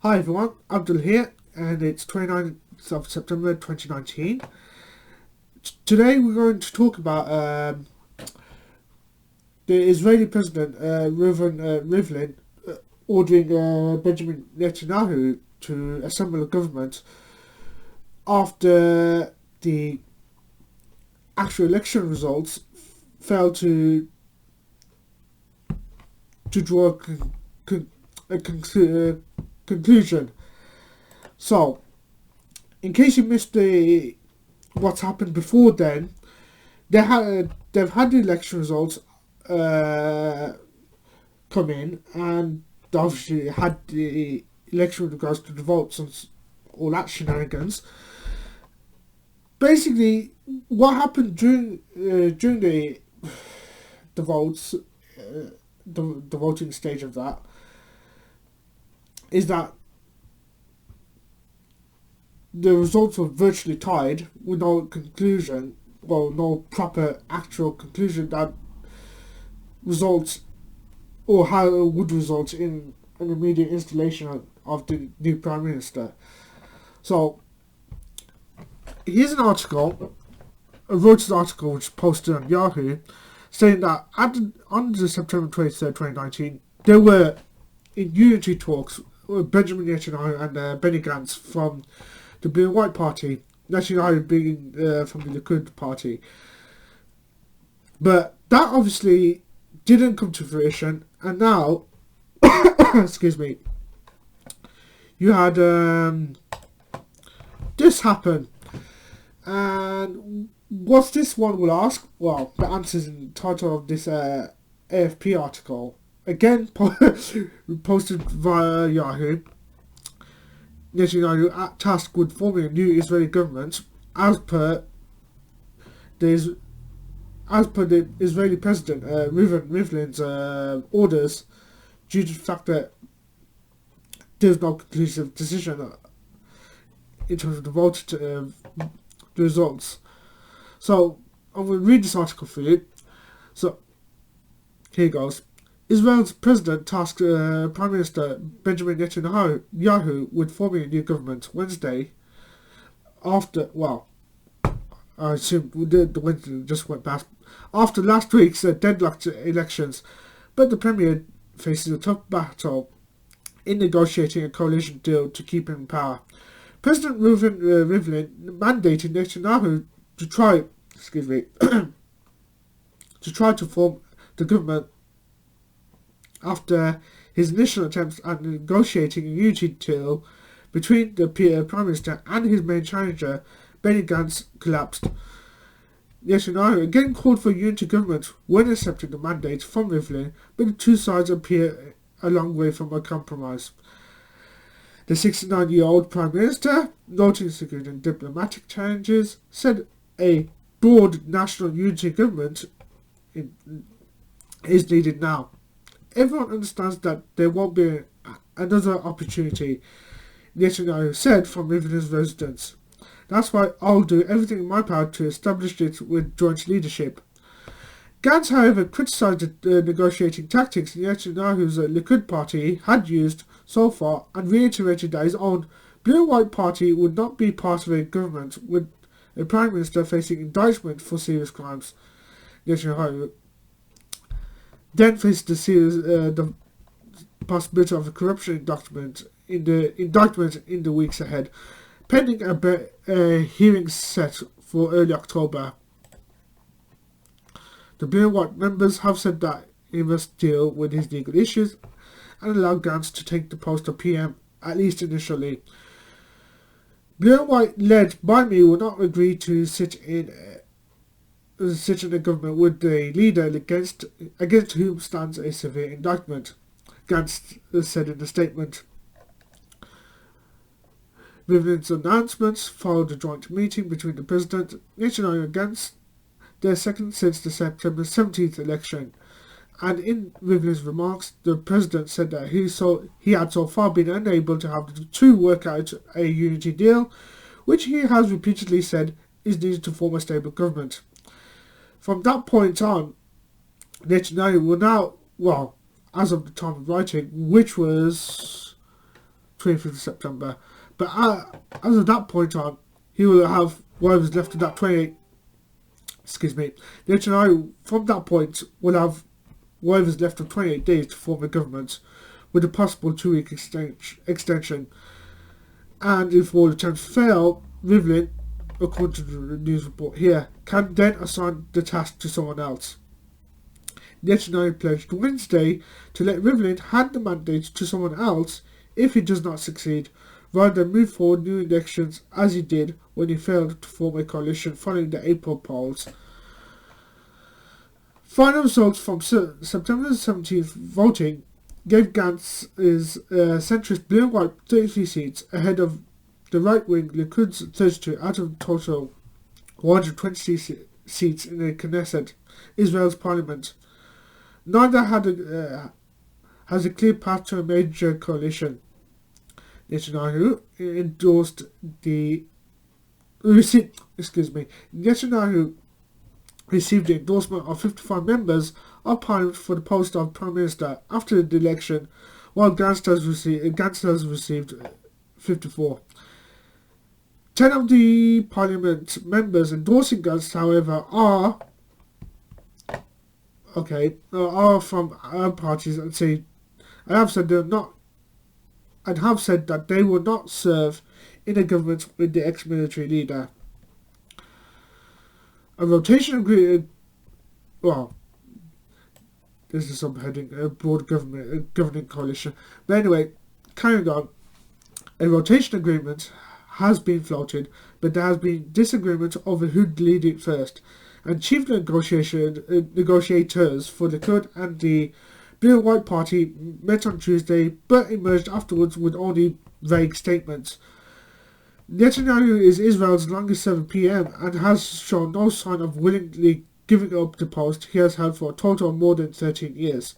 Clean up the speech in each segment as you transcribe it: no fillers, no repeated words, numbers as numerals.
Hi everyone, Abdul here, and it's 29th of September 2019. Today we're going to talk about the Israeli President Reuven Rivlin ordering Benjamin Netanyahu to assemble a government after the actual election results failed to draw a conclusion. So, in case you missed what's happened before then, they've had the election results come in, and they obviously had the election with regards to the votes and all that shenanigans. Basically, what happened during the votes, the voting stage of that, is that the results were virtually tied with no conclusion, well, no proper actual conclusion that results or how it would result in an immediate installation of the new Prime Minister. So, here's an article, a Reuters article which is posted on Yahoo, saying that on the September 23rd, 2019, there were in unity talks with Benjamin Netanyahu and Benny Gantz from the Blue and White Party, Netanyahu being from the Likud Party. But that obviously didn't come to fruition, and now, excuse me, you had this happen. And what's this, one will ask? Well, the answer's in the title of this AFP article. Again, posted via Yahoo. Netanyahu tasked with forming a new Israeli government as per the Israeli president Reuven Rivlin's orders, due to the fact that there's no conclusive decision in terms of the vote the results. So I'm going to read this article for you. So here goes. Israel's president tasked Prime Minister Benjamin Netanyahu with forming a new government Wednesday after, well, I assume the Wednesday just went past, after last week's deadlocked elections, but the Premier faces a tough battle in negotiating a coalition deal to keep him in power. President Reuven Rivlin mandated Netanyahu to try to form the government after his initial attempts at negotiating a unity deal between the Prime Minister and his main challenger, Benny Gantz, collapsed. Netanyahu again called for a unity government when accepting the mandate from Rivlin, but the two sides appear a long way from a compromise. The 69-year-old Prime Minister, noting security and diplomatic challenges, said a broad national unity government is needed now. Everyone understands that there won't be another opportunity, Netanyahu said from Rivlin's residence. That's why I'll do everything in my power to establish it with joint leadership. Gantz, however, criticised the negotiating tactics Netanyahu's Likud party had used so far and reiterated that his own Blue and White Party would not be part of a government with a Prime Minister facing indictment for serious crimes. Netanyahu then faced the possibility of a corruption indictment in the weeks ahead, pending a hearing set for early October. The Blue and White members have said that he must deal with his legal issues and allow Gantz to take the post of PM, at least initially. Blue and White, led by me, will not agree to sit in a government with the leader against whom stands a severe indictment, Gantz said in a statement. Rivlin's announcements followed a joint meeting between the President, Netanyahu and Gantz, their second since the September 17th election. And in Rivlin's remarks, the President said that he had so far been unable to have the two work out a unity deal, which he has repeatedly said is needed to form a stable government. From that point on, Netanyahu will now, well, as of the time of writing, which was 25th of September. But as of that point on, he will have whatever's left of that 28. Netanyahu, from that point, will have whatever's left of 28 days to form a government, with a possible 2-week extension. And if all attempts fail, Rivlin, according to the news report here, can then assign the task to someone else. Netanyahu pledged Wednesday to let Rivlin hand the mandate to someone else if he does not succeed, rather than move forward new elections as he did when he failed to form a coalition following the April polls. Final results from September 17th voting gave Gantz's centrist blue and white 33 seats ahead of the right-wing Likud's 32 out of total 120 seats in the Knesset, Israel's parliament. Neither has a clear path to a major coalition. Netanyahu received the endorsement of 55 members of parliament for the post of prime minister after the election, while Gantz has received 54. 10 of the parliament members endorsing Gantz, however, are from Arab parties and have said that they will not serve in a government with the ex-military leader. A rotation agreement. Well, this is subheading a broad governing coalition. But anyway, carrying on. A rotation agreement has been floated, but there has been disagreement over who'd lead it first. And chief negotiators for the Kurd and the Blue and White Party met on Tuesday, but emerged afterwards with only vague statements. Netanyahu is Israel's longest-serving PM and has shown no sign of willingly giving up the post he has held for a total of more than 13 years.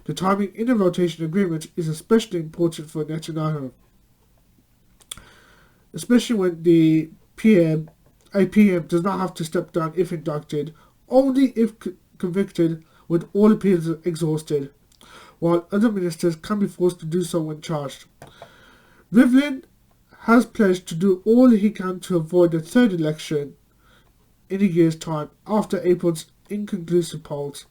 The timing in a rotation agreement is especially important for Netanyahu, especially when a PM does not have to step down if indicted, only if convicted with all appeals exhausted, while other ministers can be forced to do so when charged. Rivlin has pledged to do all he can to avoid a third election in a year's time after April's inconclusive polls.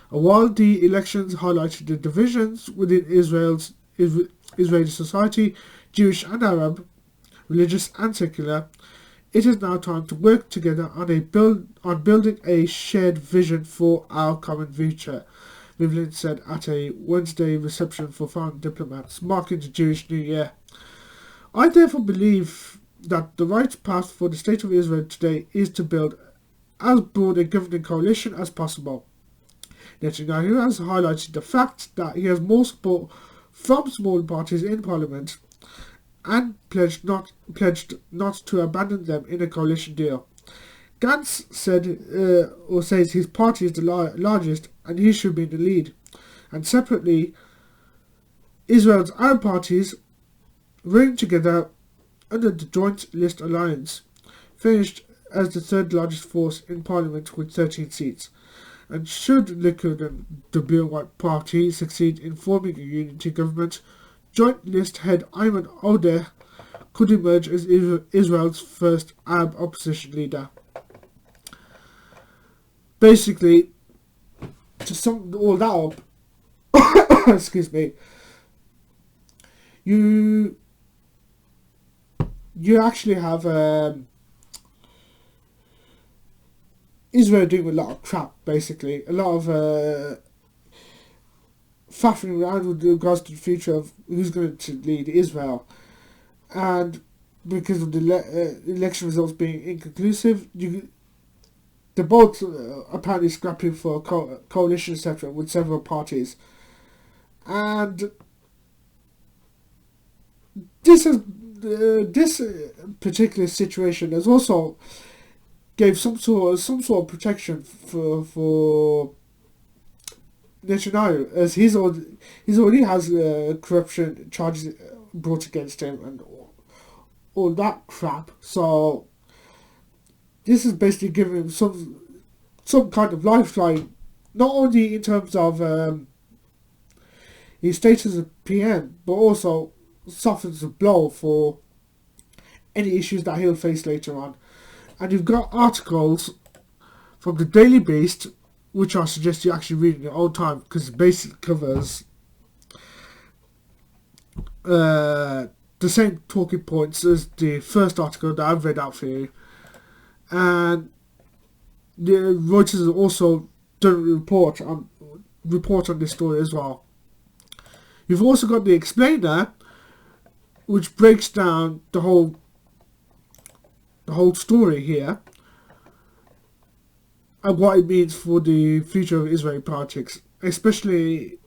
And while the elections highlighted the divisions within Israeli society, Jewish and Arab, religious and secular, it is now time to work together on building a shared vision for our common future, Rivlin said at a Wednesday reception for foreign diplomats marking the Jewish New Year. I therefore believe that the right path for the State of Israel today is to build as broad a governing coalition as possible. Netanyahu has highlighted the fact that he has more support from smaller parties in parliament and pledged not to abandon them in a coalition deal. Gantz says his party is the largest and he should be in the lead. And separately, Israel's Arab parties running together under the Joint List Alliance finished as the third largest force in parliament with 13 seats. And should Likud and the Blue and White Party succeed in forming a unity government, Joint List head Ayman Odeh could emerge as Israel's first Arab opposition leader. Basically, to sum all that up, excuse me, you actually have Israel doing a lot of crap, basically. A lot of faffing around with regards to the future of who's going to lead Israel. And because of the election results being inconclusive, they're both apparently scrapping for a coalition, etc., with several parties. And this particular situation has also gave some sort of protection for Netanyahu, as he's already has corruption charges brought against him and all that crap. So this is basically giving him some kind of lifeline, not only in terms of his status as PM, but also softens the blow for any issues that he'll face later on. And you've got articles from the Daily Beast, which I suggest you actually read in your own time, because it basically covers the same talking points as the first article that I've read out for you. And the Reuters has also done a report on this story as well. You've also got the Explainer, which breaks down the whole story here and what it means for the future of Israeli politics, especially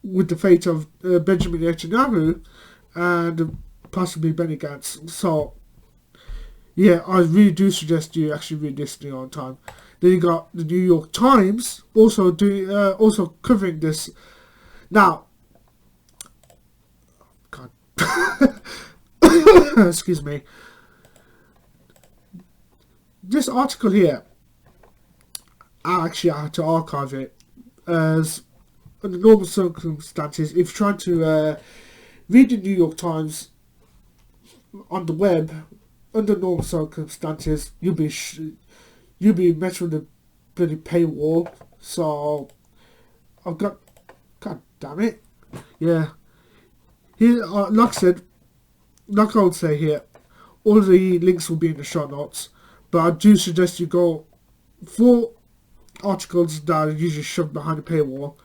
with the fate of Benjamin Netanyahu and possibly Benny Gantz. So, yeah, I really do suggest you actually read this in your own time. Then you got the New York Times also covering this. Now, God, excuse me. This article here, I had to archive it, as under normal circumstances, if you're trying to read the New York Times on the web, under normal circumstances, you'll be met with a bloody paywall. So I've got, God damn it, yeah. Here, like I would say here, all the links will be in the show notes. But I do suggest you go for articles that are usually shoved behind a paywall.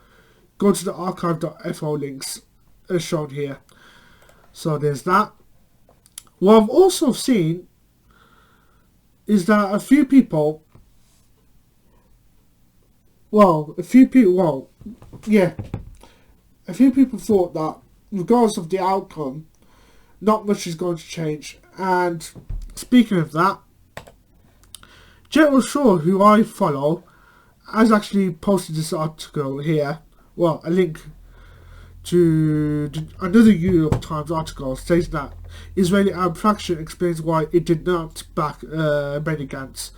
Go to the archive.fo links as shown here. So there's that. What I've also seen is that a few people thought that regardless of the outcome, not much is going to change. And speaking of that, General Shaw, who I follow, has actually posted this article here. Well, a link to another New York Times article stating that Israeli Arab faction explains why it did not back Benny Gantz.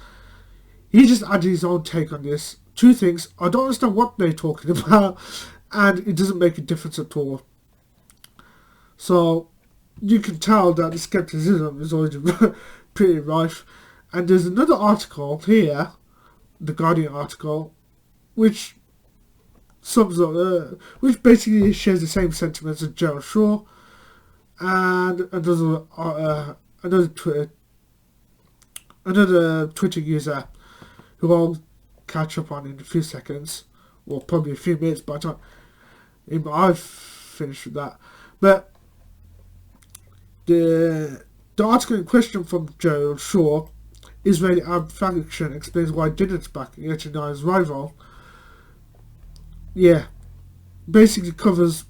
He just added his own take on this. Two things: I don't understand what they're talking about, and it doesn't make a difference at all. So you can tell that the skepticism is already pretty rife. And there's another article here, the Guardian article, which sums up, which basically shares the same sentiments as Gerald Shaw and another Twitter user who I'll catch up on in a few seconds, or probably a few minutes by the time I've finished with that. But the article in question from Gerald Shaw, Israeli Arab faction explains why it didn't back Netanyahu's rival. Yeah, basically covers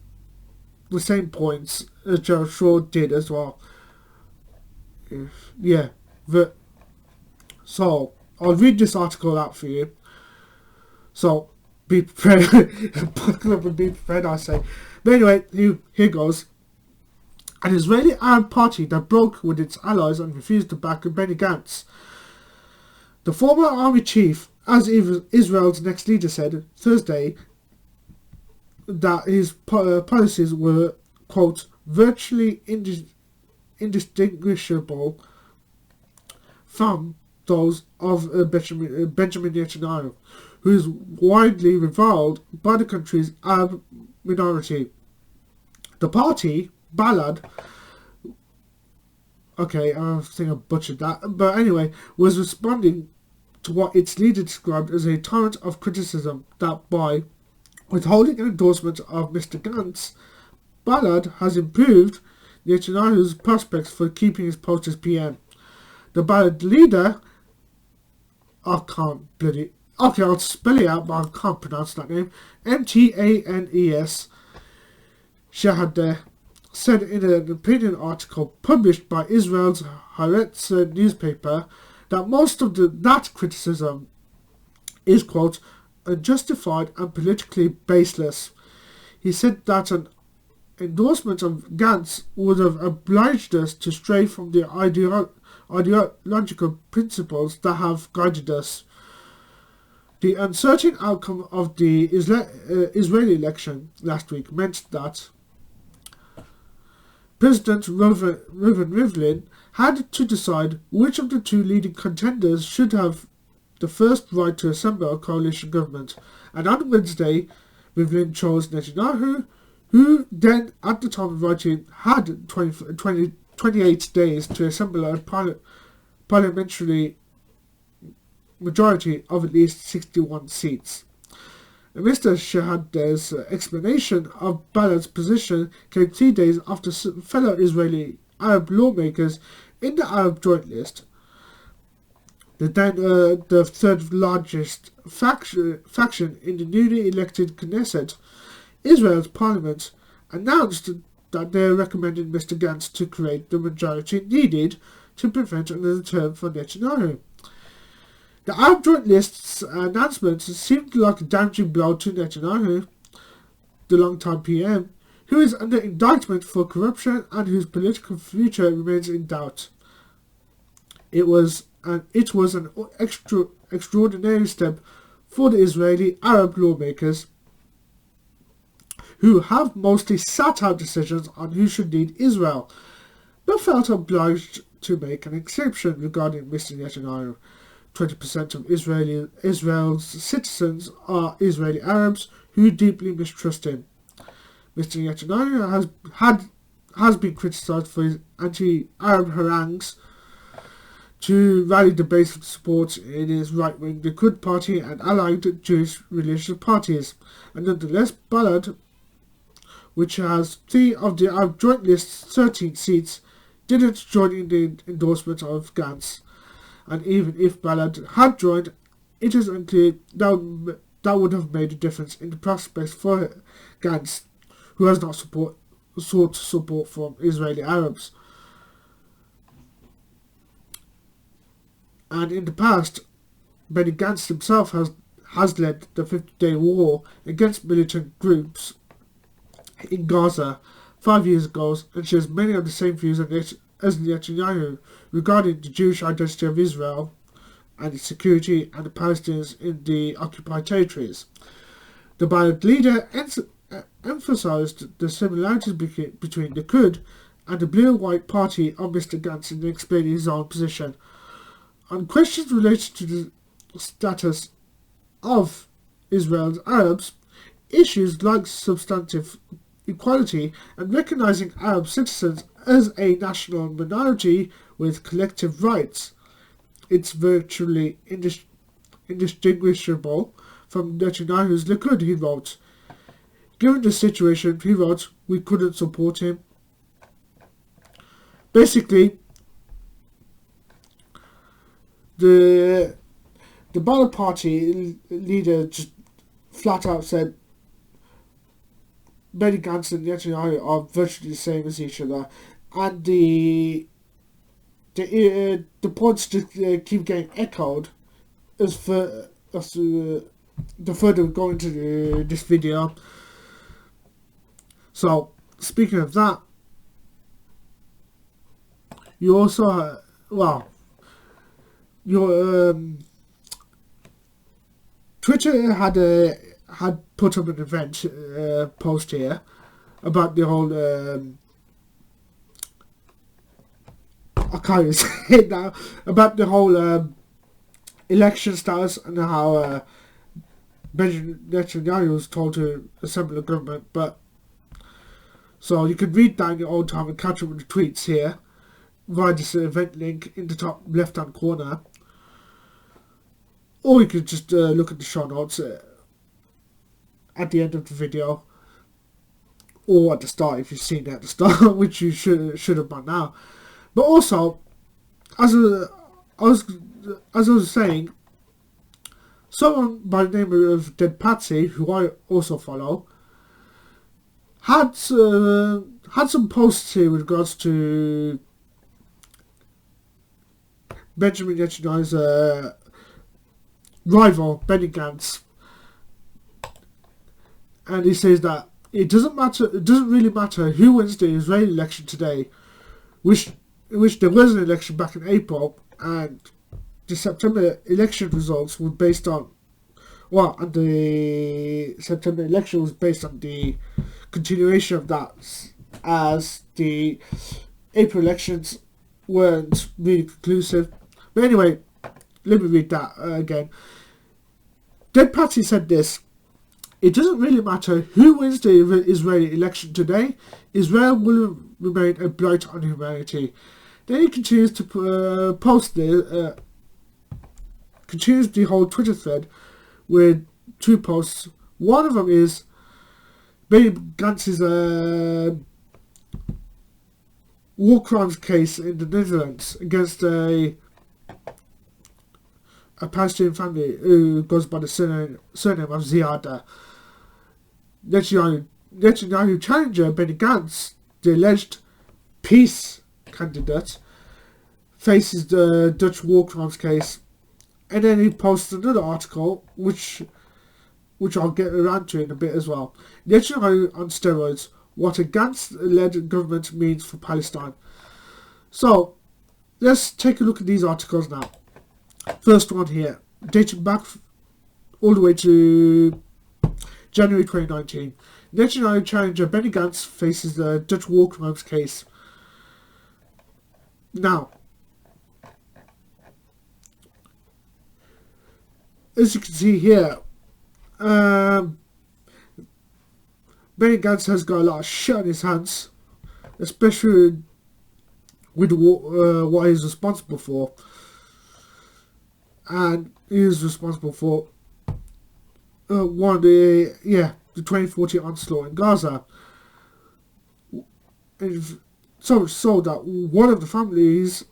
the same points as Gerald Shaw did as well. So I'll read this article out for you. So be prepared, buckle up and be prepared, I say. But anyway, here goes. An Israeli Arab party that broke with its allies and refused to back Benny Gantz. The former army chief, as Israel's next leader, said Thursday that his policies were, quote, virtually indistinguishable from those of Benjamin Netanyahu, who is widely reviled by the country's Arab minority. The party, Balad, okay, I think I butchered that, but anyway, was responding to what its leader described as a torrent of criticism that by withholding an endorsement of Mr. Gantz, Balad has improved Netanyahu's prospects for keeping his post as PM. The Balad leader, I'll spell it out, but I can't pronounce that name, Mtanes, Shahadeh, said in an opinion article published by Israel's Haaretz newspaper that most of that criticism is, quote, unjustified and politically baseless. He said that an endorsement of Gantz would have obliged us to stray from the ideological principles that have guided us. The uncertain outcome of the Israeli election last week meant that President Reuven Rivlin had to decide which of the two leading contenders should have the first right to assemble a coalition government, and on Wednesday, Rivlin chose Netanyahu, who then, at the time of writing, had 28 days to assemble a parliamentary majority of at least 61 seats. Mr. Shahadeh's explanation of Ballad's position came 3 days after fellow Israeli Arab lawmakers in the Arab Joint List, the third largest faction in the newly elected Knesset, Israel's parliament, announced that they are recommending Mr. Gantz to create the majority needed to prevent another term for Netanyahu. The Arab Joint List's announcement seemed like a damaging blow to Netanyahu, the long-time PM, who is under indictment for corruption and whose political future remains in doubt. It was an extraordinary step for the Israeli Arab lawmakers, who have mostly sat out decisions on who should lead Israel, but felt obliged to make an exception regarding Mr. Netanyahu. 20% of Israel's citizens are Israeli Arabs who deeply mistrust him. Mr. Netanyahu has been criticised for his anti-Arab harangues to rally the base of support in his right-wing Likud party and allied Jewish religious parties, and nonetheless Ballad, which has 3 of the Arab Joint List's 13 seats, didn't join in the endorsement of Gantz. And even if Ballad had joined, it is unclear that would have made a difference in the prospects for Gantz, who has not sought support from Israeli Arabs. And in the past, Benny Gantz himself has led the 50-day war against militant groups in Gaza 5 years ago, and shares many of the same views as Netanyahu regarding the Jewish identity of Israel and its security and the Palestinians in the occupied territories. The Ballad leader emphasised the similarities between the Likud and the blue-white party of Mr. Gantz in explaining his own position. On questions related to the status of Israel's Arabs, issues like substantive equality and recognising Arab citizens as a national minority with collective rights, it's virtually indistinguishable from Netanyahu's Likud, he wrote. Given the situation, he wrote, we couldn't support him. Basically, the Ballad party leader just flat out said Benny Gantz and Netanyahu are virtually the same as each other, and the points just keep getting echoed the further we go into this video. So, speaking of that, you also Twitter had put up an event post here about the whole I can't even say it now, about the whole election status and how Benjamin Netanyahu was told to assemble a government. But so you can read that in your own time and catch up with the tweets here via this event link in the top left hand corner, or you could just look at the show notes at the end of the video, or at the start if you've seen it at the start, which you should have by now. But also, as I was saying, someone by the name of Dead Patsy, who I also follow, had some posts here with regards to Benjamin Netanyahu's rival Benny Gantz, and he says that it doesn't really matter who wins the Israeli election today, which there was an election back in April, and the September election results were based on the September election was based on the continuation of that as the April elections weren't really conclusive. But anyway, let me read that again. Dead Patsy said this: "It doesn't really matter who wins the Israeli election today. Israel will remain a blight on humanity." Then he continues to continues the whole Twitter thread with two posts. One of them is Benjamin Gantz's war crimes case in the Netherlands against a Palestinian family who goes by the surname of Ziada. Netanyahu challenger Benny Gantz, the alleged peace candidate, faces the Dutch war crimes case, and then he posts another article which I'll get around to in a bit as well. Netanyahu on steroids: what a Gantz-led government means for Palestine. So let's take a look at these articles now. First one here, dating back all the way to January 2019. Netanyahu challenger Benny Gantz faces the Dutch war crimes case. Now, as you can see here, Benny Gantz has got a lot of shit on his hands, especially with what he's responsible for. And he is responsible for one of the 2014 onslaught in Gaza. And so much so that one of the families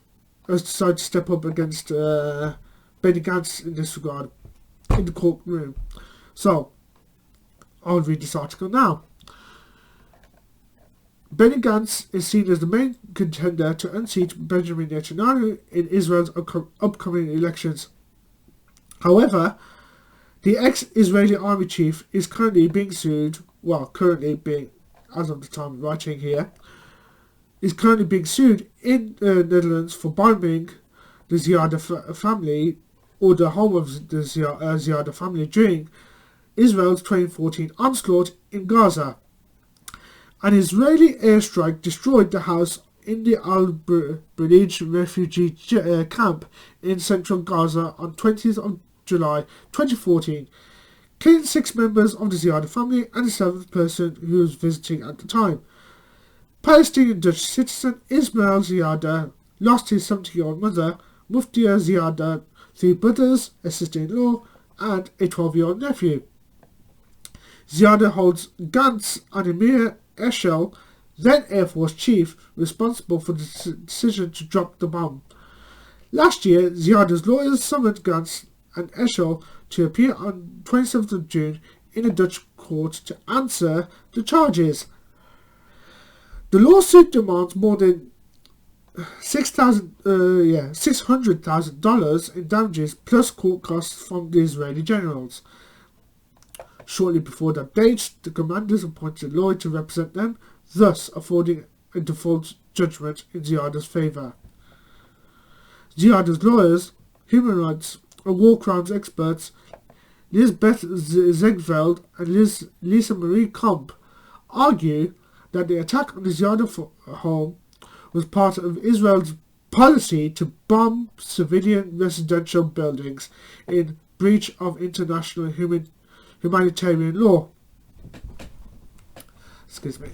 has decided to step up against Benny Gantz in this regard in the courtroom. So I'll read this article now. Benny Gantz is seen as the main contender to unseat Benjamin Netanyahu in Israel's upcoming elections. However, the ex-Israeli army chief is currently being sued, as of the time of writing here, is currently being sued in the Netherlands for bombing the Ziada family, or the home of the Ziada family, during Israel's 2014 onslaught in Gaza. An Israeli airstrike destroyed the house in the Al-Bulij refugee camp in central Gaza on 20th of July 2014, killing 6 members of the Ziada family and the 7th person who was visiting at the time. Palestinian Dutch citizen Ismail Ziada lost his 70-year-old mother, Muftia Ziada, 3 brothers, a sister-in-law, and a 12-year-old nephew. Ziada holds Gantz and Emir Eshel, then Air Force chief, responsible for the decision to drop the bomb. Last year, Ziada's lawyers summoned Gantz and Eshel to appear on 27th of June in a Dutch court to answer the charges. The lawsuit demands more than $600,000 in damages plus court costs from the Israeli generals. Shortly before that date, the commanders appointed a lawyer to represent them, thus affording a default judgment in Ziada's favour. Ziada's lawyers, human rights and war crimes experts Lisbeth Zegveld and Lisa Marie Komp argue that the attack on the Ziada home was part of Israel's policy to bomb civilian residential buildings in breach of international humanitarian law. Excuse me.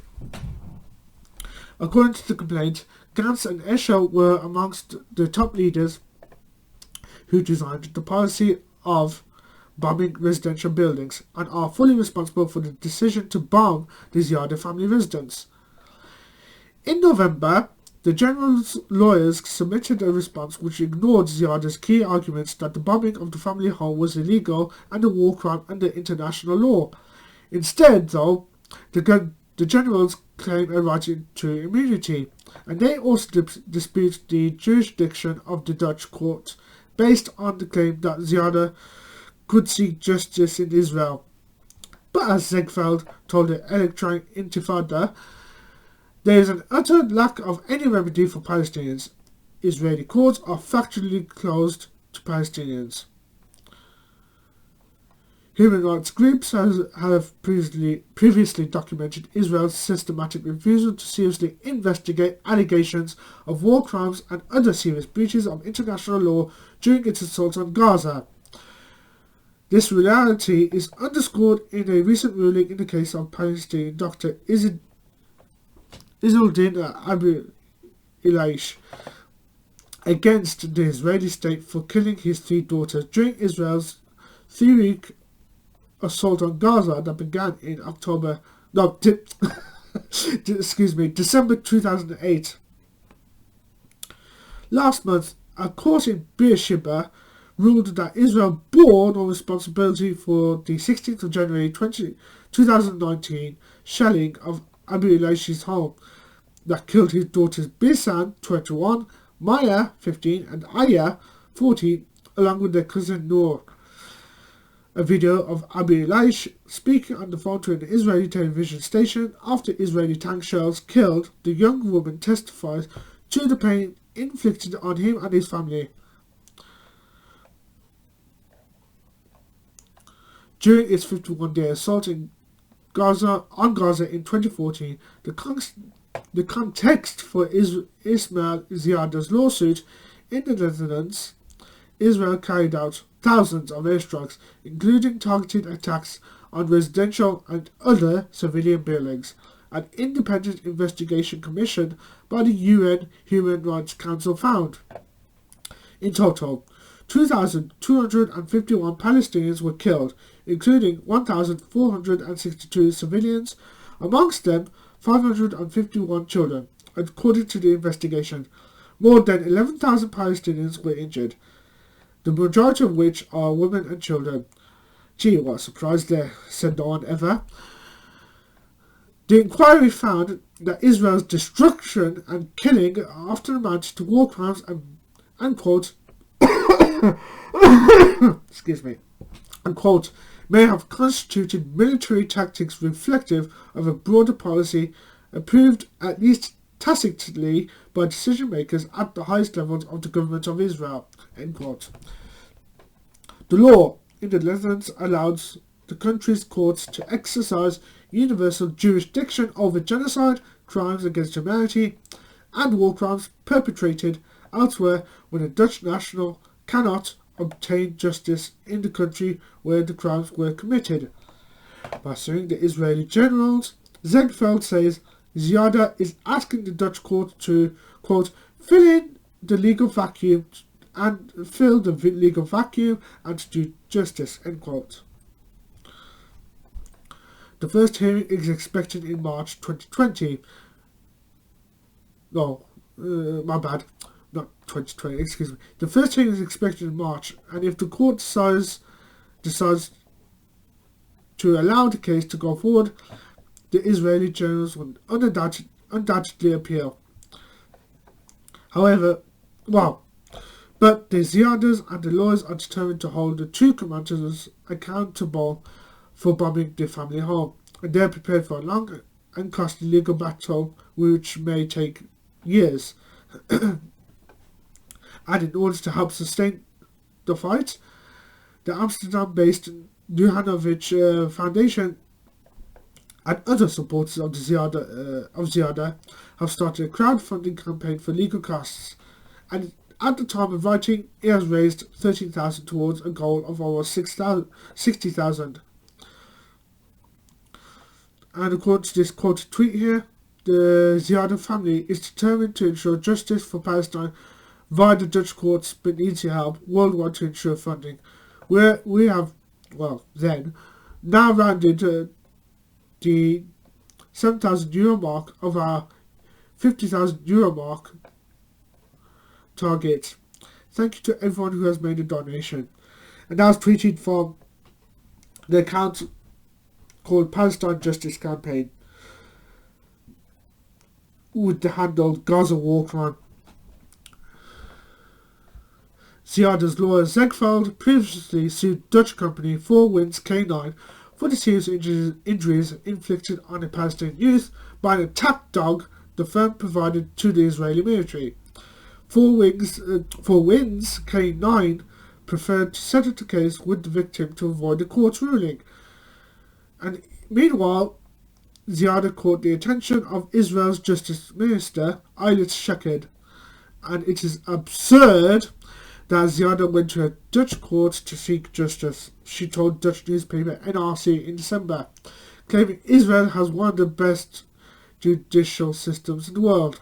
According to the complaint, Gantz and Eshel were amongst the top leaders who designed the policy of bombing residential buildings and are fully responsible for the decision to bomb the Ziada family residence. In November, the general's lawyers submitted a response which ignored Ziada's key arguments that the bombing of the family home was illegal and a war crime under international law. Instead, though, the generals claim a right to immunity, and they also dispute the jurisdiction of the Dutch court, based on the claim that Ziada could seek justice in Israel. But as Zegveld told the Electronic Intifada, there is an utter lack of any remedy for Palestinians. Israeli courts are factually closed to Palestinians. Human rights groups have previously documented Israel's systematic refusal to seriously investigate allegations of war crimes and other serious breaches of international law during its assault on Gaza. This reality is underscored in a recent ruling in the case of Palestinian doctor Izzeldin Abu Elish against the Israeli state for killing his 3 daughters during Israel's 3-week assault on Gaza that began in December 2008. Last month, a court in Beersheba ruled that Israel bore no responsibility for the 16th of January 2019 shelling of Abu Elish's home that killed his daughters Bisan, 21, Maya, 15, and Aya, 14, along with their cousin Noor. A video of Abu Elish speaking on the phone to an Israeli television station after Israeli tank shells killed the young woman testifies to the pain inflicted on him and his family. During its 51-day assault on Gaza in 2014, the context for Ismail Ziada's lawsuit in the Netherlands, Israel carried out thousands of airstrikes, including targeted attacks on residential and other civilian buildings. An independent investigation commissioned by the UN Human Rights Council found. In total, 2,251 Palestinians were killed, including 1,462 civilians, amongst them 551 children. According to the investigation, more than 11,000 Palestinians were injured, the majority of which are women and children. Gee, what a surprise there, said no one ever. The inquiry found that Israel's destruction and killing often amounted to war crimes and quote, excuse me, and quote, may have constituted military tactics reflective of a broader policy approved at least tacitly by decision makers at the highest levels of the government of Israel, end quote. The law in the Netherlands allows the country's courts to exercise universal jurisdiction over genocide, crimes against humanity, and war crimes perpetrated elsewhere when a Dutch national cannot obtain justice in the country where the crimes were committed. By suing the Israeli generals, Zegfeld says Ziada is asking the Dutch court to, quote, fill the legal vacuum and do justice, end quote. The first hearing is expected in March 2020. No, my bad. Not 2020, excuse me. The first hearing is expected in March, and if the court decides to allow the case to go forward, the Israeli generals will undoubtedly appeal. But the Ziadas and the lawyers are determined to hold the 2 commanders accountable for bombing their family home, and they are prepared for a long and costly legal battle which may take years. And in order to help sustain the fight, the Amsterdam-based Duhanovich Foundation and other supporters of Ziada have started a crowdfunding campaign for legal costs, and at the time of writing, it has raised 13,000 towards a goal of over 60,000. And according to this quoted tweet here, the Ziada family is determined to ensure justice for Palestine via the Dutch courts, but needs your help worldwide to ensure funding. We have, now rounded the €7,000 mark of our €50,000 mark target. Thank you to everyone who has made a donation. And that was tweeted from the account called Palestine Justice Campaign with the handle Gaza War Crime. Ziada's lawyer Zegfeld previously sued Dutch company 4 Winds K9 for the serious injuries inflicted on a Palestinian youth by an attack dog the firm provided to the Israeli military. 4 Winds K9 preferred to settle the case with the victim to avoid a court ruling. And meanwhile, Ziada caught the attention of Israel's Justice Minister, Eilert Shaked, and it is absurd that Ziada went to a Dutch court to seek justice, she told Dutch newspaper NRC in December, claiming Israel has one of the best judicial systems in the world.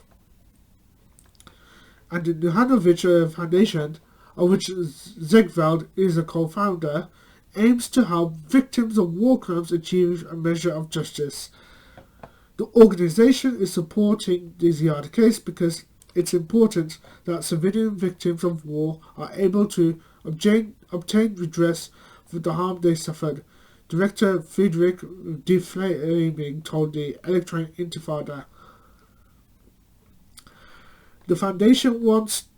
And the Netanyahu Foundation, of which Zegveld is a co-founder, aims to help victims of war crimes achieve a measure of justice. The organization is supporting the Ziada case because it's important that civilian victims of war are able to obtain redress for the harm they suffered, Director Friedrich Deflaming told the Electronic Intifada. The foundation wants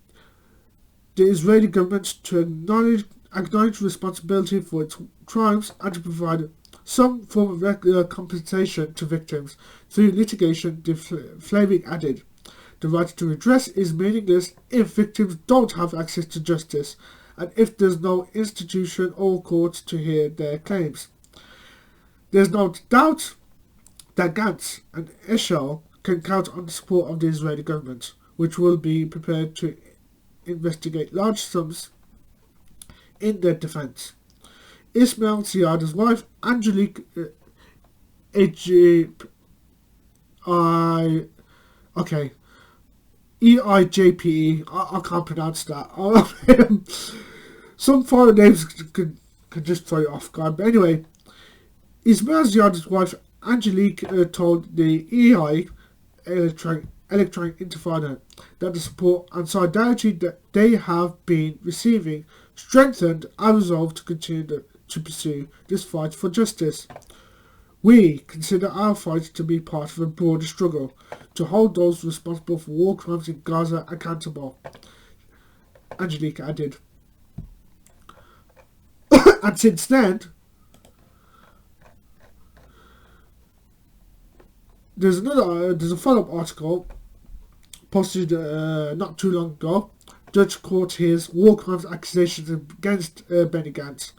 the Israeli government to acknowledge responsibility for its crimes and to provide some form of regular compensation to victims through litigation, Deflaming added. The right to redress is meaningless if victims don't have access to justice and if there's no institution or court to hear their claims. There's no doubt that Gantz and Eshel can count on the support of the Israeli government, which will be prepared to investigate large sums in their defense. Ismail Ziada's wife, Angelique EIJPE. I can't pronounce that. Some foreign names can just throw you off guard. But anyway, Ismail Ziada's wife, Angelique, told the EI Electronic Intifada that the support and solidarity that they have been receiving strengthened our resolve to continue to pursue this fight for justice. We consider our fight to be part of a broader struggle to hold those responsible for war crimes in Gaza accountable, Angelique added. And since then, there's a follow-up article posted not too long ago. Dutch court hears war crimes accusations against Benny Gantz.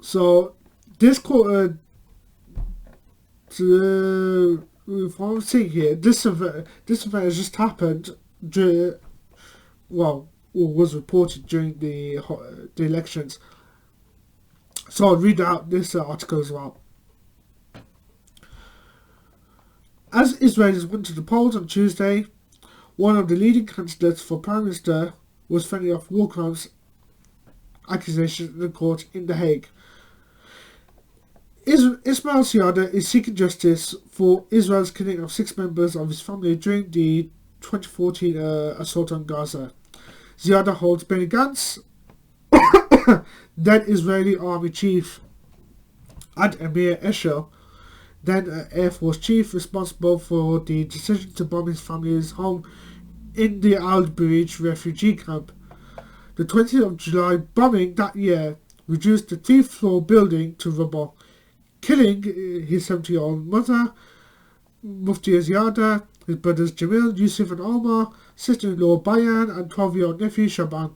So this court, from what I'm seeing here, this event has just happened. Was reported during the elections. So I'll read out this article as well. As Israelis went to the polls on Tuesday, one of the leading candidates for Prime Minister was fending off war crimes accusations in the court in The Hague. Ismail Ziada is seeking justice for Israel's killing of 6 members of his family during the 2014 assault on Gaza. Ziada holds Benny Gantz, then Israeli Army Chief, and Amir Eshel, then Air Force Chief, responsible for the decision to bomb his family's home in the Al-Burij refugee camp. The 20th of July bombing that year reduced the 3-floor building to rubble, killing his 70-year-old mother, Mufti Ziada, his brothers Jamil, Yusuf and Omar, sister-in-law Bayan, and 12-year-old nephew Shaban.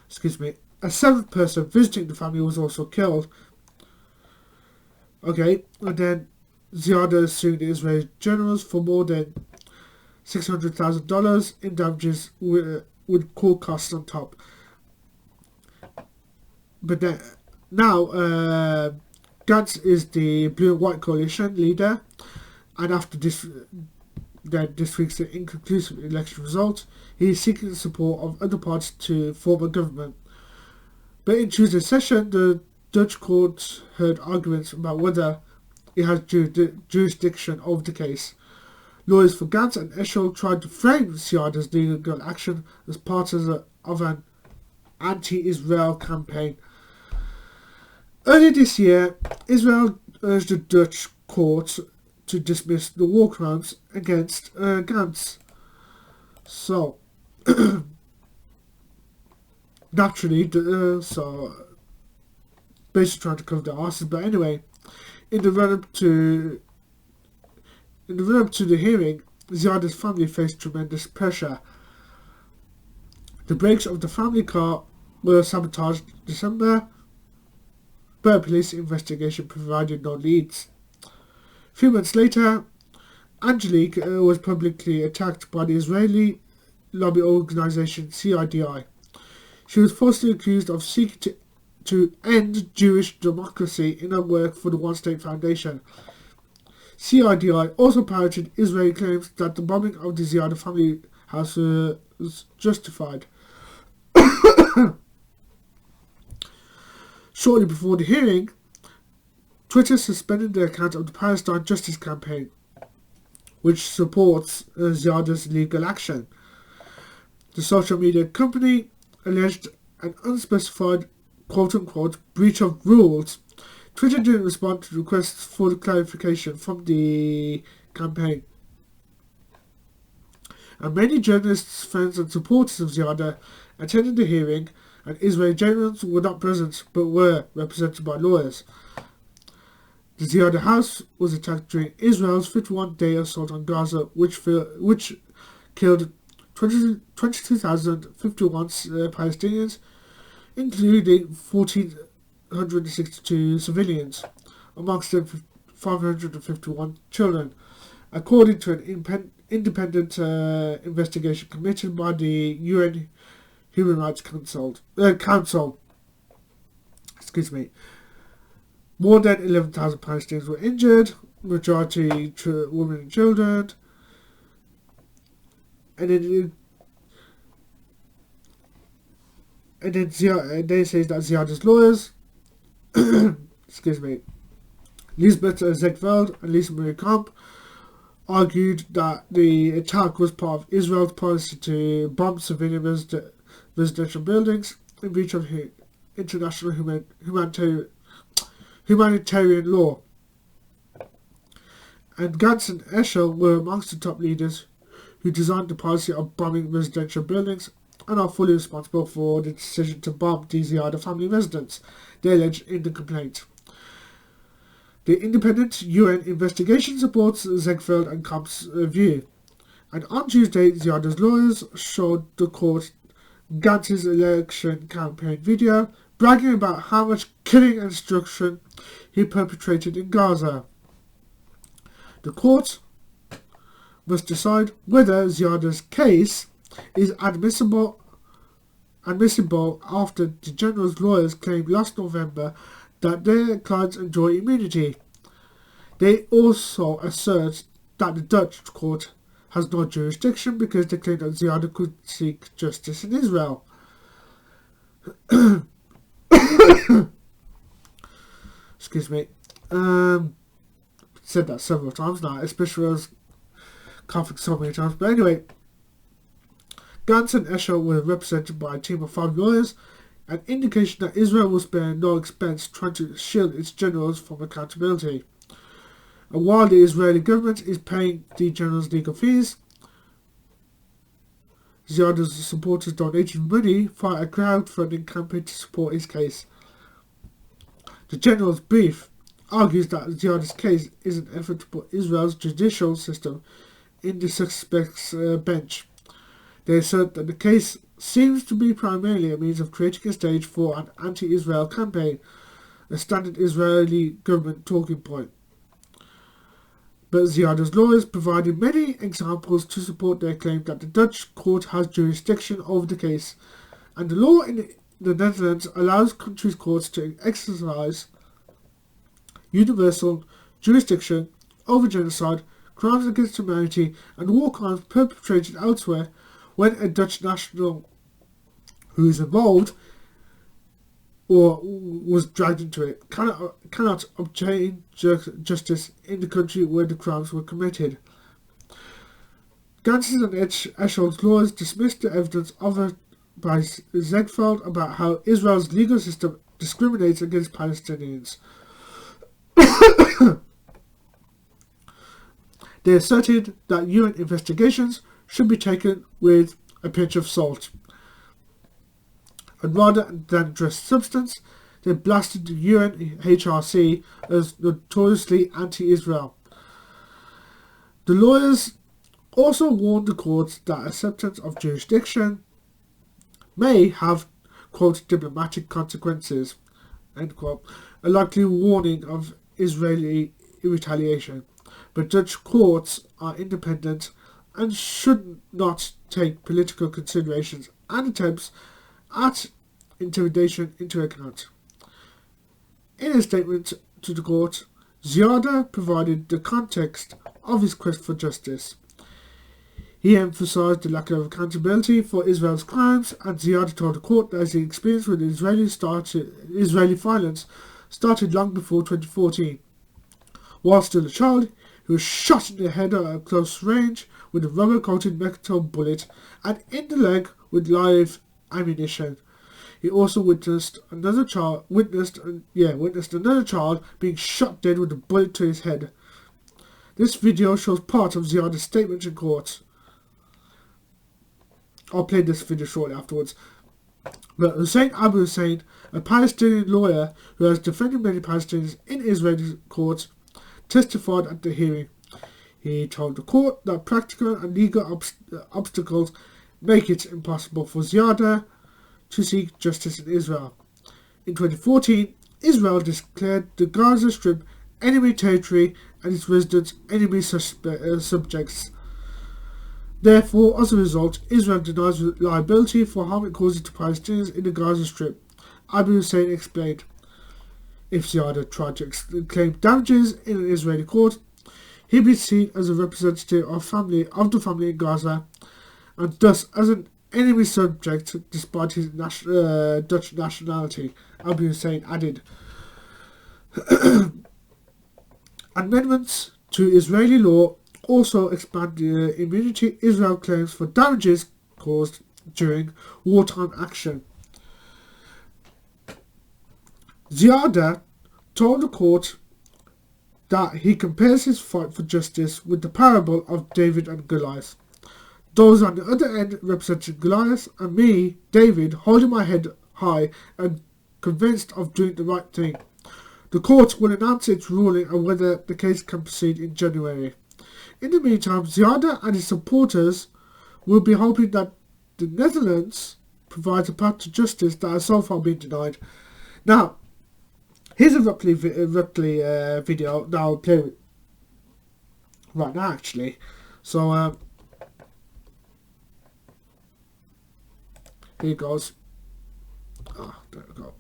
Excuse me. A 7th person visiting the family was also killed. Okay, and then Ziada sued the Israeli generals for more than $600,000 in damages with court costs on top. But then, now, Gantz is the Blue and White Coalition leader, and after this week's inconclusive election result, he is seeking the support of other parties to form a government. But in Tuesday's session, the Dutch court heard arguments about whether it has jurisdiction over the case. Lawyers for Gantz and Eshel tried to frame Ziada's legal action as part of an anti-Israel campaign. Earlier this year, Israel urged the Dutch court to dismiss the war crimes against Gantz. So, naturally, basically trying to cover their asses. But anyway, in the run-up to the hearing, Ziada's family faced tremendous pressure. The brakes of the family car were sabotaged in December, but a police investigation provided no leads. A few months later, Angelique was publicly attacked by the Israeli lobby organisation CIDI. She was falsely accused of seeking to end Jewish democracy in her work for the One State Foundation. CIDI also parroted Israeli claims that the bombing of the Ziada family house was justified. Shortly before the hearing, Twitter suspended the account of the Palestine Justice Campaign, which supports Ziada's legal action. The social media company alleged an unspecified quote-unquote breach of rules. Twitter didn't respond to requests for clarification from the campaign. And many journalists, friends and supporters of Ziada attended the hearing, and Israeli journalists were not present but were represented by lawyers. The Ziada house was attacked during Israel's 51-day assault on Gaza, which killed 22,051 Palestinians, including 1,462 civilians, amongst them 551 children, according to an independent investigation committed by the UN Human Rights Council. More than 11,000 Palestinians were injured, majority women and children. And then they say that Ziada's lawyers, Lisbeth Zegveld and Lisa Marie Kamp, argued that the attack was part of Israel's policy to bomb civilian residential buildings in breach of international humanitarian law. And Gantz and Eshel were amongst the top leaders who designed the policy of bombing residential buildings and are fully responsible for the decision to bomb the Ziada family residence, they alleged in the complaint. The independent UN investigation supports Zegfeld and Kamp's view, and on Tuesday, Ziada's lawyers showed the court Gantz's election campaign video, bragging about how much killing and destruction he perpetrated in Gaza. The court must decide whether Ziada's case is admissible after the general's lawyers claimed last November that their clients enjoy immunity. They also assert that the Dutch court has no jurisdiction because they claim that Ziada could seek justice in Israel. Excuse me. Said that several times now, especially when I was coughing so many times. But anyway, Gantz and Eshel were represented by a team of 5 lawyers, an indication that Israel will spare no expense trying to shield its generals from accountability. And while the Israeli government is paying the generals legal fees, Ziada's supporters donated money via a crowdfunding campaign to support his case. The general's brief argues that Ziada's case is an effort to put Israel's judicial system in the suspect's bench. They assert that the case seems to be primarily a means of creating a stage for an anti-Israel campaign, a standard Israeli government talking point. But Ziada's lawyers provided many examples to support their claim that the Dutch court has jurisdiction over the case, and the law in the Netherlands allows countries' courts to exercise universal jurisdiction over genocide, crimes against humanity, and war crimes perpetrated elsewhere when a Dutch national who is involved or was dragged into it cannot obtain justice in the country where the crimes were committed. Gantz's and Eshel's lawyers dismissed the evidence offered by Zegfeld about how Israel's legal system discriminates against Palestinians. They asserted that UN investigations should be taken with a pinch of salt. And rather than address substance, they blasted the UNHRC as notoriously anti-Israel. The lawyers also warned the courts that acceptance of jurisdiction may have, quote, diplomatic consequences, end quote, a likely warning of Israeli retaliation. But Dutch courts are independent and should not take political considerations and attempts at intimidation into account. In a statement to the court, Ziada provided the context of his quest for justice. He emphasized the lack of accountability for Israel's crimes, and Ziada told the court that his experience with Israeli violence started long before 2014. While still a child, he was shot in the head at close range with a rubber-coated metal bullet and in the leg with live ammunition. He also witnessed another child being shot dead with a bullet to his head. This video shows part of Ziada's statement in court. I'll play this video shortly afterwards. But Hussein Abu Hussein, a Palestinian lawyer who has defended many Palestinians in Israeli courts, testified at the hearing. He told the court that practical and legal obstacles make it impossible for Ziada to seek justice in Israel. In 2014, Israel declared the Gaza Strip enemy territory and its residents enemy subjects. Therefore, as a result, Israel denies liability for harm it causes to Palestinians in the Gaza Strip. Abu Hussein explained. If Ziada tried to claim damages in an Israeli court, he'd be seen as a representative of the family in Gaza, and thus as an enemy subject despite his Dutch nationality, Abu Hussein added. Amendments to Israeli law also expand the immunity Israel claims for damages caused during wartime action. Ziada told the court that he compares his fight for justice with the parable of David and Goliath. Those on the other end representing Goliath, and me, David, holding my head high and convinced of doing the right thing. The court will announce its ruling on whether the case can proceed in January. In the meantime, Ziada and his supporters will be hoping that the Netherlands provides a path to justice that has so far been denied. Now, here's a Rivlin video that I'll play right now, actually. So, here goes. Oh, there we go.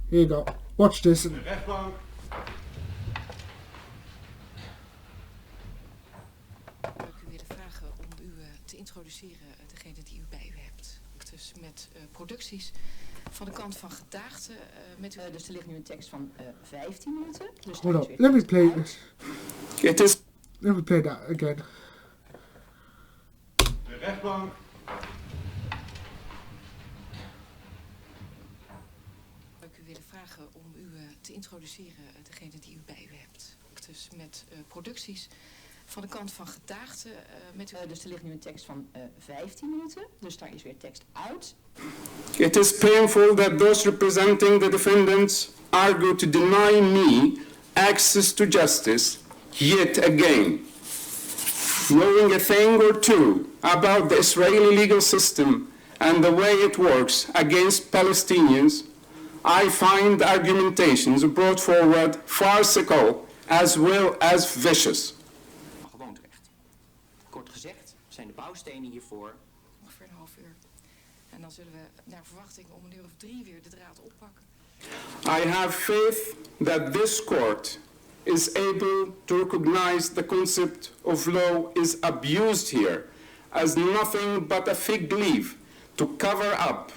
Here you go. Watch this. De rechtbank. Ik u willen vragen om u te introduceren, degene die u bij u hebt. Dus met producties van de kant van gedaagden. Dus er ligt nu een tekst van 15 minuten. Dus hold on. Let me play this. It is. Let me play that again. De rechtbank. Ik u willen vragen om u te introduceren, degene die u bij u hebt. Dus met producties van de kant van gedaagden. Dus er ligt nu een tekst van 15 minuten. Dus daar is weer tekst uit. It is painful that those representing the defendants argue to deny me access to justice yet again. Knowing a thing or two about the Israeli legal system and the way it works against Palestinians, I find the argumentations brought forward farcical as well as vicious. Gewoonterecht. Kort gezegd zijn de bouwstenen hiervoor. Ongeveer een half uur. En dan zullen we naar verwachting om 1:03 weer de draad oppakken. I have faith that this court is able to recognize the concept of law is abused here as nothing but a fig leaf to cover up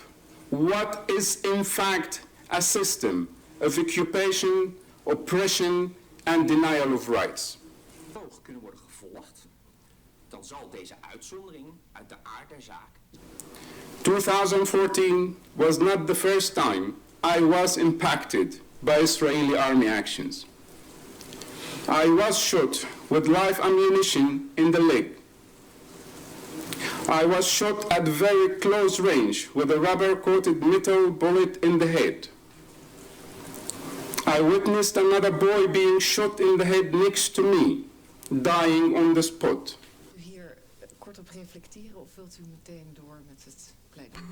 what is in fact a system of occupation, oppression and denial of rights. Boog kunnen worden gevolgd, dan zal deze uitzondering uit de aard der zaak. 2014 was not the first time I was impacted by Israeli army actions. I was shot with live ammunition in the leg. I was shot at very close range with a rubber-coated metal bullet in the head. I witnessed another boy being shot in the head next to me, dying on the spot. U hier reflecteren of wilt u meteen door met het pleidooi?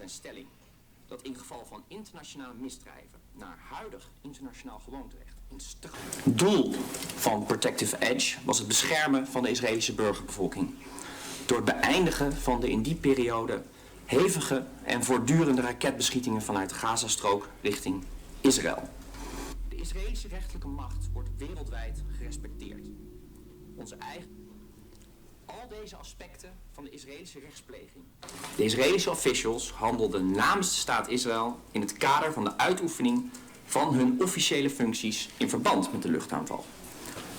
Een stelling dat in geval van internationale misdrijven naar huidig internationaal gewoonterecht in strijd. Het doel van Protective Edge was het beschermen van de Israëlische burgerbevolking door het beëindigen van de in die periode hevige en voortdurende raketbeschietingen vanuit de Gazastrook richting Israël. De Israëlische rechterlijke macht wordt wereldwijd gerespecteerd. Onze eigen... Al deze aspecten van de Israëlische rechtspleging. De Israëlische officials handelden namens de staat Israël in het kader van de uitoefening van hun officiële functies in verband met de luchtaanval.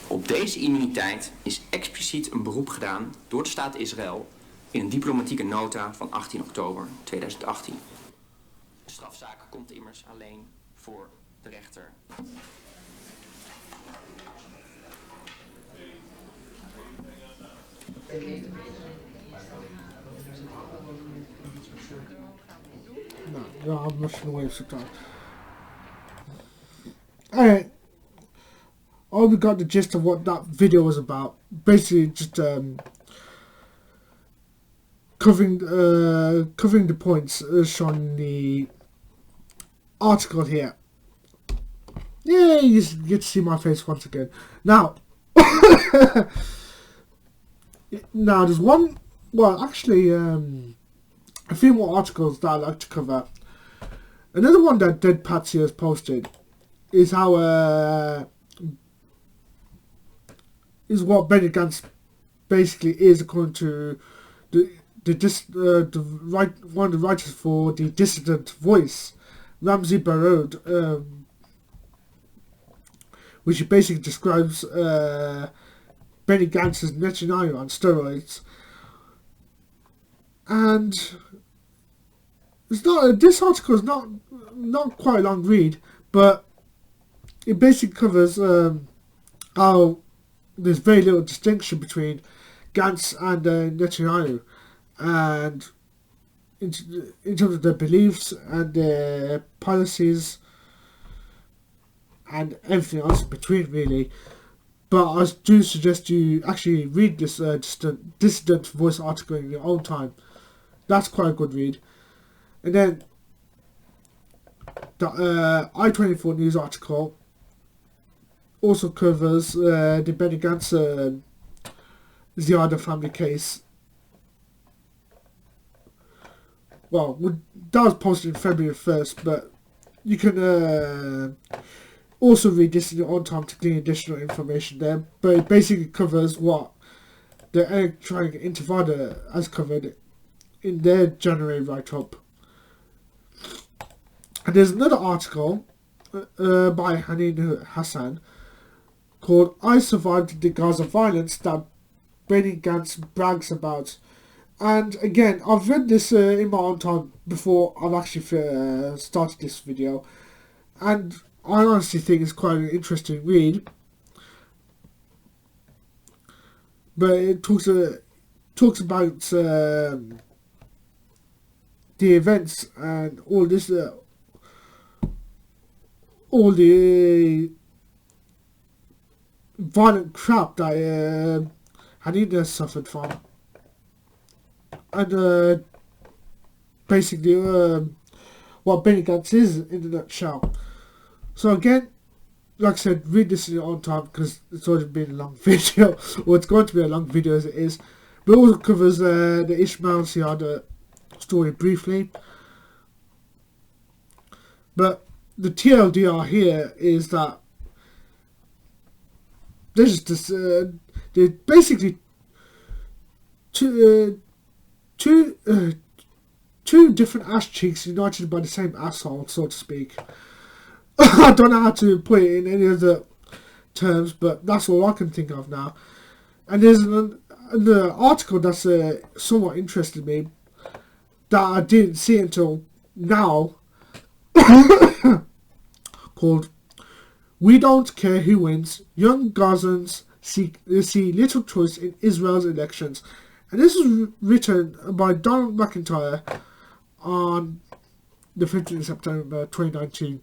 Op deze immuniteit is expliciet een beroep gedaan door de staat Israël in een diplomatieke nota van 18 oktober 2018. De strafzaak komt immers alleen voor de rechter. No, I'm rushing away sometimes. Alright. Oh, we got the gist of what that video was about. Basically, just covering the points shown in the article here. Yeah, you get to see my face once again. Now, now there's one. Well, actually, a few more articles that I'd like to cover. Another one that Dead Patsy has posted is how is what Benjamin Gantz basically is, according to the one of the writers for the Dissident Voice, Ramsey Barod, which he basically describes Benny Gantz as Netanyahu on steroids. And it's not. This article is not quite a long read, but it basically covers how there's very little distinction between Gantz and Netanyahu, and in terms of their beliefs and their policies and everything else in between, really. But I do suggest you actually read this Dissident Voice article in your own time. That's quite a good read. And then the I-24 news article also covers the Benny Gantz Ziada family case. Well, that was posted in February 1st, but you can also read this in your own time to glean additional information there. But it basically covers what the Electronic Intifada has covered in their January write-up. And there's another article by Hanin Hassan called "I Survived the Gaza Violence" that Benny Gantz brags about. And again, I've read this in my own time before I've actually started this video, and I honestly think it's quite an interesting read. But it talks about the events and all this, all the violent crap that Hanina suffered from, and basically what Benny Gantz is in a nutshell. So again, like I said, read this in your own time because it's already been a long video, or it's going to be a long video as it is. But it also covers the Ishmael Ziada story briefly. But the TLDR here is that there's just this, they're basically two different ass cheeks united by the same asshole, so to speak. I don't know how to put it in any other terms, but that's all I can think of now. And there's an article that's somewhat interested me that I didn't see until now called "We Don't Care Who Wins. Young Gazans see little choice in Israel's elections." And this was written by Donald McIntyre on the 15th of September 2019.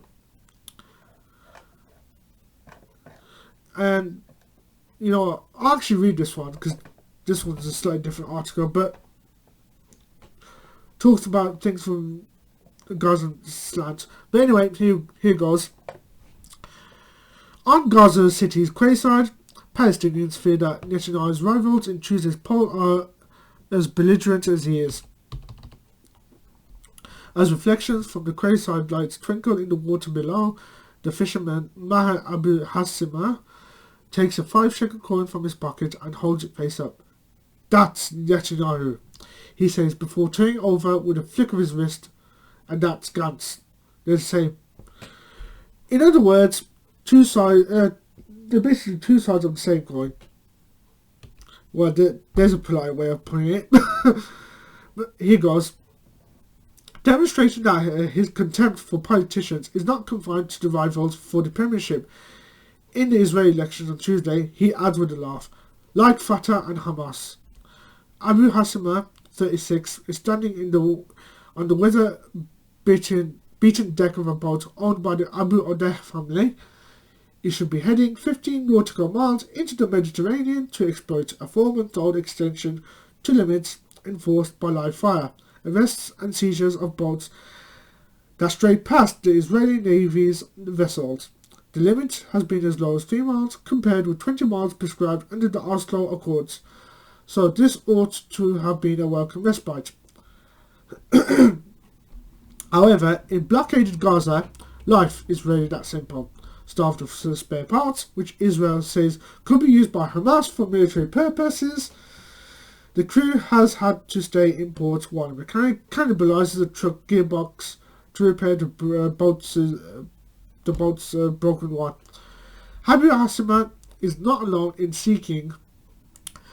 And you know, I'll actually read this one because this one's a slightly different article, but talks about things from Gaza slant. But anyway, here goes. On Gaza City's quayside, Palestinians fear that Netanyahu's rivals in Tuesday's poll are as belligerent as he is. As reflections from the quayside lights twinkle in the water below, the fisherman Maher Abu Hassima takes a 5-shekel coin from his pocket and holds it face up. That's Netanyahu, he says before turning over with a flick of his wrist, and that's Gantz. They're the same. In other words, they're basically two sides of the same coin. Well, there's a polite way of putting it. But here goes. Demonstrating that his contempt for politicians is not confined to the rivals for the premiership. In the Israeli elections on Tuesday, he adds with a laugh, like Fatah and Hamas. Abu Hassima, 36, is standing on the weather-beaten deck of a boat owned by the Abu Odeh family. He should be heading 15 nautical miles into the Mediterranean to exploit a 4-month-old extension to limits enforced by live fire, arrests and seizures of boats that strayed past the Israeli Navy's vessels. The limit has been as low as 3 miles, compared with 20 miles prescribed under the Oslo Accords, so this ought to have been a welcome respite. However, in blockaded Gaza, life is really that simple. Starved of spare parts, which Israel says could be used by Hamas for military purposes, the crew has had to stay in port while a mechanic cannibalizes a truck gearbox to repair the boat's broken one. Abu Hassima is not alone in seeking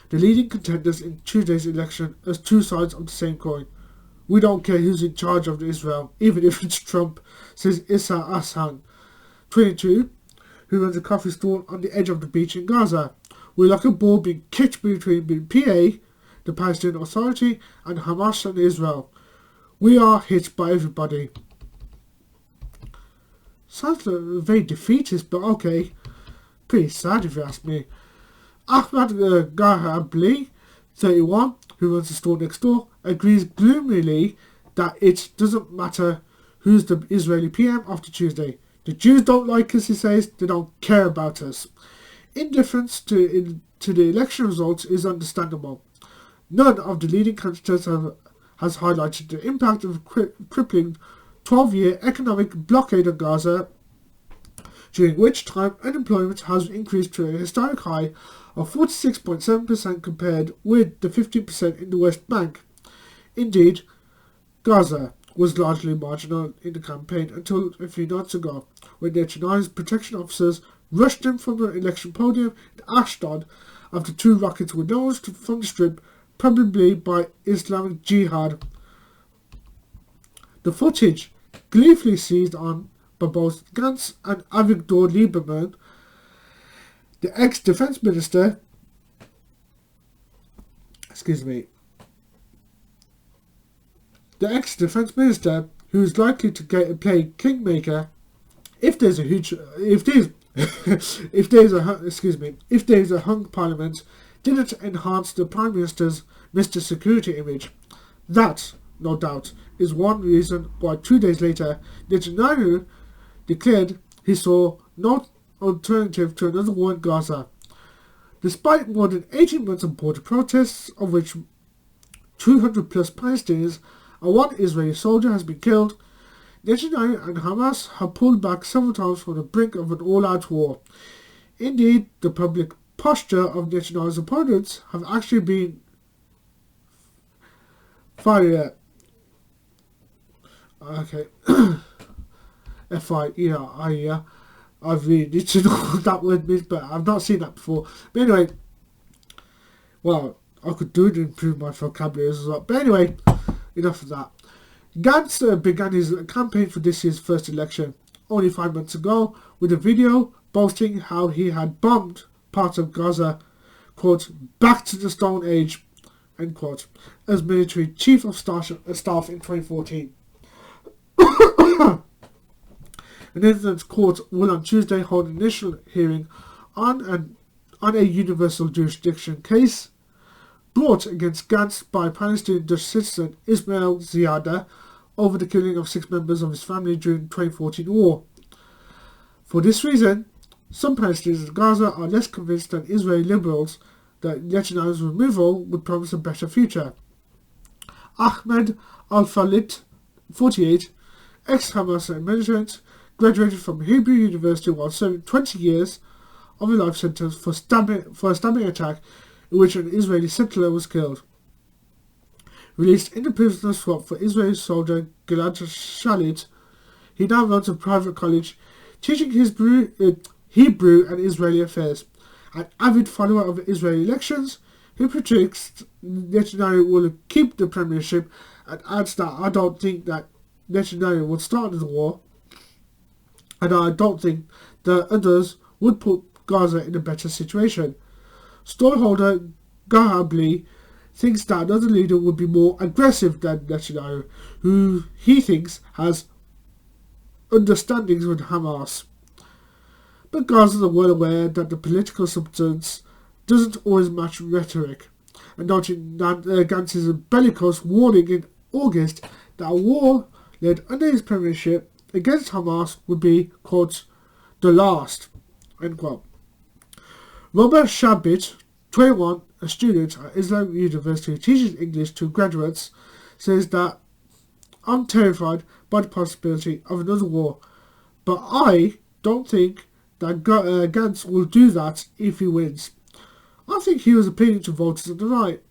the leading contenders in Tuesday's election as two sides of the same coin. We don't care who's in charge of Israel, even if it's Trump, says Issa Hassan, 22, who runs a coffee stall on the edge of the beach in Gaza. We're like a ball being kicked between PA, the Palestinian Authority, and Hamas and Israel. We are hit by everybody. Sounds like very defeatist, but okay. Pretty sad if you ask me. Ahmad Gahabli, 31, who runs the store next door, agrees gloomily that it doesn't matter who's the Israeli PM after Tuesday. The Jews don't like us, he says. They don't care about us. Indifference to the election results is understandable. None of the leading candidates has highlighted the impact of a crippling 12-year economic blockade on Gaza, during which time unemployment has increased to a historic high of 46.7% compared with the 15% in the West Bank. Indeed, Gaza was largely marginal in the campaign until a few nights ago, when Netanyahu's protection officers rushed him from the election podium in Ashdod after 2 rockets were launched from the strip, probably by Islamic Jihad. The footage, gleefully seized on by both Gantz and Avigdor Lieberman, the ex-defense minister, who is likely to play kingmaker if there's a hung parliament, didn't enhance the prime minister's Mr. Security image. That, no doubt, is one reason why 2 days later Netanyahu declared he saw no alternative to another war in Gaza. Despite more than 18 months of border protests, of which 200 plus Palestinians and 1 Israeli soldier has been killed, Netanyahu and Hamas have pulled back several times from the brink of an all-out war. Indeed, the public posture of Netanyahu's opponents have actually been fire. Okay. F-I-E-R-I-E-R. I really need to know what that word means, but I've not seen that before. But anyway, well, I could do it to improve my vocabulary as well. But anyway, enough of that. Gantz began his campaign for this year's first election only 5 months ago with a video boasting how he had bombed parts of Gaza, quote, back to the Stone Age, end quote, as military chief of staff in 2014. The Netherlands court will on Tuesday hold an initial hearing on on a universal jurisdiction case brought against Gantz by Palestinian Dutch citizen Ismail Ziada over the killing of 6 members of his family during the 2014 war. For this reason, some Palestinians in Gaza are less convinced than Israeli liberals that Netanyahu's removal would promise a better future. Ahmed Al-Falit, 48, ex-Hamas militant, graduated from Hebrew University while serving 20 years of a life sentence for a stabbing attack in which an Israeli settler was killed. Released in the prisoner swap for Israeli soldier Gilad Shalit, he now runs a private college teaching Hebrew and Israeli affairs. An avid follower of Israeli elections, he predicts Netanyahu will keep the premiership and adds that I don't think that Netanyahu would start the war, and I don't think that others would put Gaza in a better situation. Storeholder Gahabli thinks that another leader would be more aggressive than Netanyahu, who he thinks has understandings with Hamas. But Gazans are well aware that the political substance doesn't always match rhetoric, and noting Gantz's bellicose warning in August that a war led under his premiership against Hamas would be, quote, the last, end quote. Robert Shabit, 21, a student at Islamic University who teaches English to graduates, says that I'm terrified by the possibility of another war, but I don't think that Gantz will do that if he wins. I think he was appealing to voters on the right.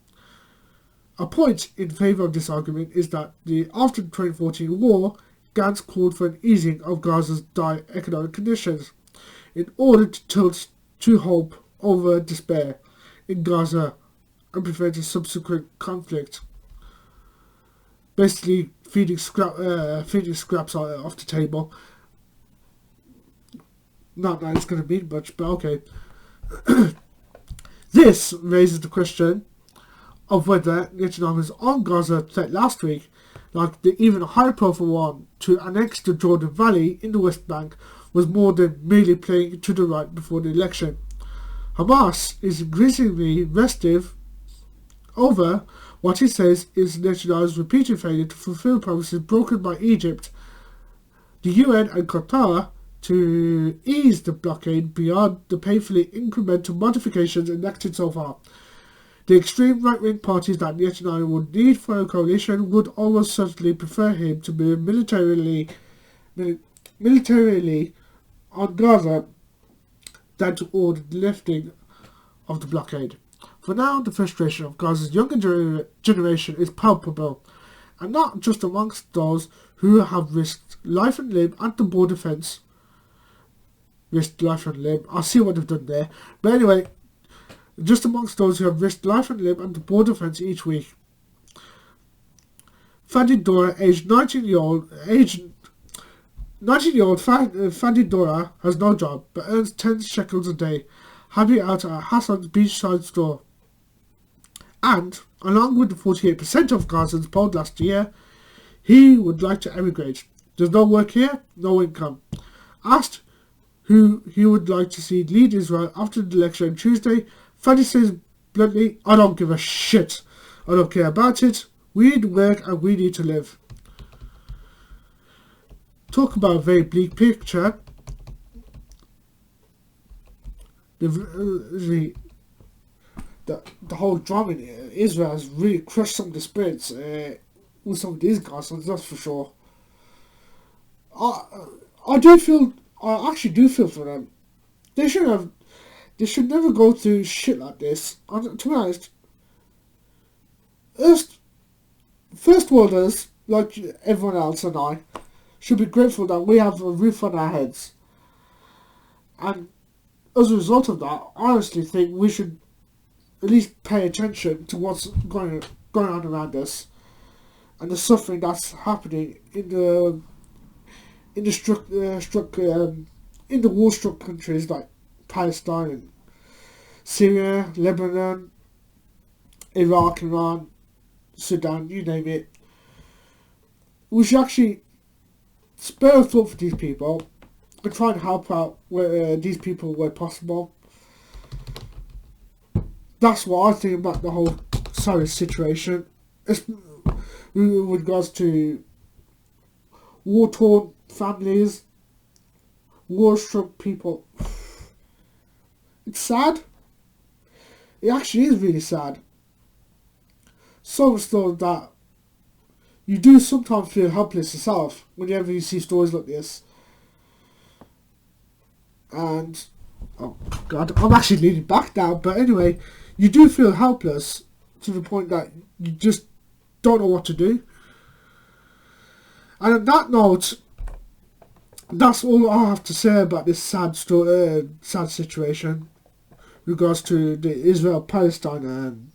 A point in favour of this argument is that after the 2014 war, Gantz called for an easing of Gaza's dire economic conditions in order to tilt to hope over despair in Gaza and prevent a subsequent conflict. Basically, feeding scraps off the table. Not that it's going to mean much, but okay. This raises the question of whether Netanyahu's on Gaza threat last week, like the even higher profile one to annex the Jordan Valley in the West Bank, was more than merely playing to the right before the election. Hamas is increasingly restive over what he says is Netanyahu's repeated failure to fulfill promises broken by Egypt, the UN and Qatar to ease the blockade beyond the painfully incremental modifications enacted so far. The extreme right-wing parties that Netanyahu would need for a coalition would almost certainly prefer him to move militarily on Gaza than to order the lifting of the blockade. For now, the frustration of Gaza's younger generation is palpable, and not just amongst those who have risked life and limb at the border fence. I see what they've done there. But anyway, just amongst those who have risked life and limb at the border fence each week. Fadi Dora, aged 19-year-old Fadi Dora has no job, but earns 10 shekels a day, happy out at Hassan's beachside store. And, along with the 48% of Gazans polled last year, he would like to emigrate. There's no work here, no income. Asked who he would like to see lead Israel after the election on Tuesday, Fadi says bluntly, I don't give a shit. I don't care about it. We need work and we need to live. Talk about a very bleak picture. The whole drama in Israel has really crushed some of the spirits with some of these guys, that's for sure. I actually do feel for them. They should never go through shit like this. And to be honest, first worlders, like everyone else and I, should be grateful that we have a roof on our heads. And as a result of that, I honestly think we should at least pay attention to what's going on around us and the suffering that's happening in the war-struck countries like Palestine and Syria, Lebanon, Iraq, Iran, Sudan, you name it. We should actually spare a thought for these people and try and help out these people where possible. that's what I think about the whole sorry situation. It's, with regards to war-torn families, war-struck people. It's sad. It actually is really sad. So much so that you do sometimes feel helpless yourself whenever you see stories like this. And, oh God, I'm actually leaning back now, but anyway, you do feel helpless to the point that you just don't know what to do. And on that note, that's all I have to say about this sad situation in regards to the Israel-Palestine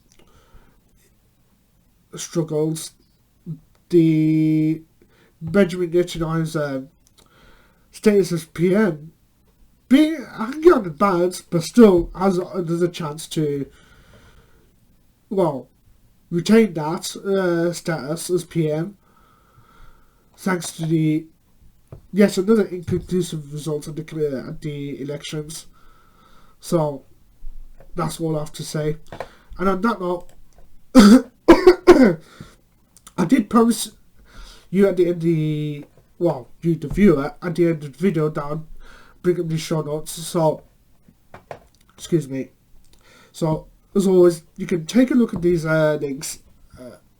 struggles, the Benjamin Netanyahu's status as PM being angry on the balance, but still has another chance to, well, retain that status as PM, thanks to the yet another inconclusive result at the elections. So that's all I have to say. And on that note, I did promise you at the end of the, well, you the viewer, at the end of the video that I'd bring up these show notes. So, excuse me. So, as always, you can take a look at these links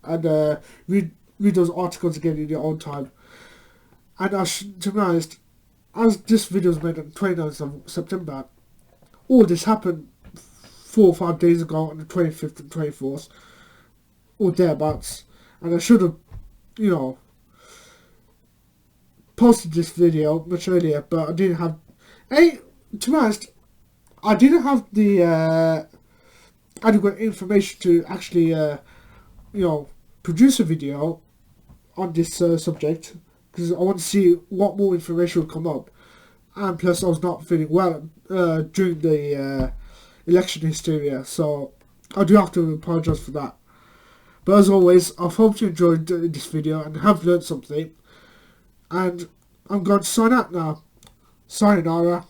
and read those articles again in your own time. And to be honest, as this video was made on the 29th of September, all this happened 4 or 5 days ago on the 25th and 24th, or thereabouts. And I should have, you know, posted this video much earlier, but I didn't have... to be honest, I didn't have the adequate information to actually, you know, produce a video on this subject, because I want to see what more information will come up. And plus I was not feeling well during the election hysteria, so I do have to apologise for that. But as always, I hope you enjoyed this video and have learned something. And I'm going to sign out now. Sayonara.